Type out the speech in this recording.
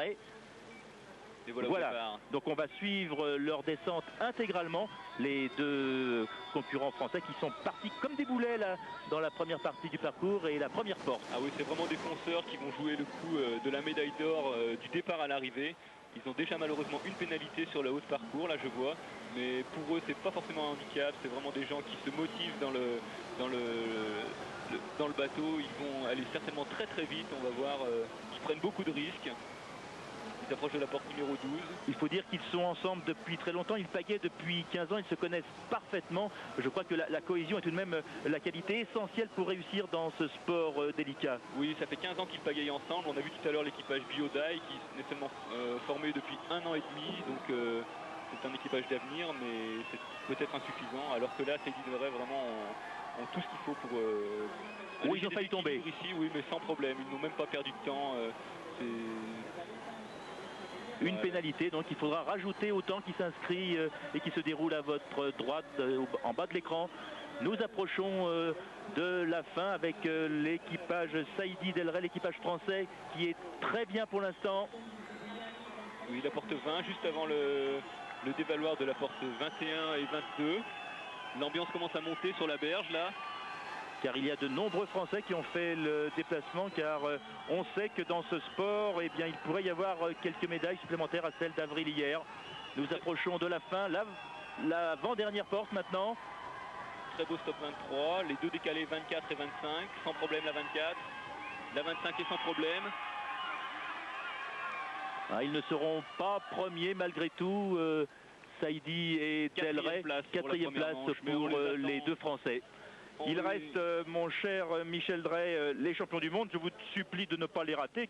Ray. Et voilà. Donc on va suivre leur descente intégralement, les deux concurrents français qui sont partis comme des boulets là, dans la première partie du parcours et la première porte. Ah oui, c'est vraiment des fonceurs qui vont jouer le coup de la médaille d'or du départ à l'arrivée. Ils ont déjà malheureusement une pénalité sur le haut de parcours, là je vois, mais pour eux c'est pas forcément un handicap, c'est vraiment des gens qui se motivent dans le bateau. Ils vont aller certainement très très vite, on va voir, ils prennent beaucoup de risques. Ils approchent de la porte numéro 12. Il faut dire qu'ils sont ensemble depuis très longtemps, ils pagaient depuis 15 ans, ils se connaissent parfaitement. Je crois que la cohésion est tout de même la qualité essentielle pour réussir dans ce sport délicat. Oui, ça fait 15 ans qu'ils pagayent ensemble. On a vu tout à l'heure l'équipage Biodai qui est seulement formé depuis 1 an et demi. Donc c'est un équipage d'avenir, mais c'est peut-être insuffisant. Alors que là, ces Guinerais vraiment ont tout ce qu'il faut pour... oui, ils ont failli tomber. Ici, oui, mais sans problème. Ils n'ont même pas perdu de temps. Une pénalité, donc il faudra rajouter au temps qui s'inscrit et qui se déroule à votre droite, en bas de l'écran. Nous approchons de la fin avec l'équipage Saïdi Del Rey, l'équipage français qui est très bien pour l'instant. Oui, la porte 20, juste avant le dévaloir de la porte 21 et 22. L'ambiance commence à monter sur la berge là. Car il y a de nombreux Français qui ont fait le déplacement, car on sait que dans ce sport, eh bien, il pourrait y avoir quelques médailles supplémentaires à celle d'avril hier. Nous approchons de la fin, l'avant-dernière porte maintenant. Très beau stop 23, les deux décalés 24 et 25, sans problème la 24. La 25 est sans problème. Ah, ils ne seront pas premiers malgré tout, Saïdi et Del Rey. Quatrième place pour les deux Français. Il reste, mon cher Michel Drey, les champions du monde. Je vous supplie de ne pas les rater,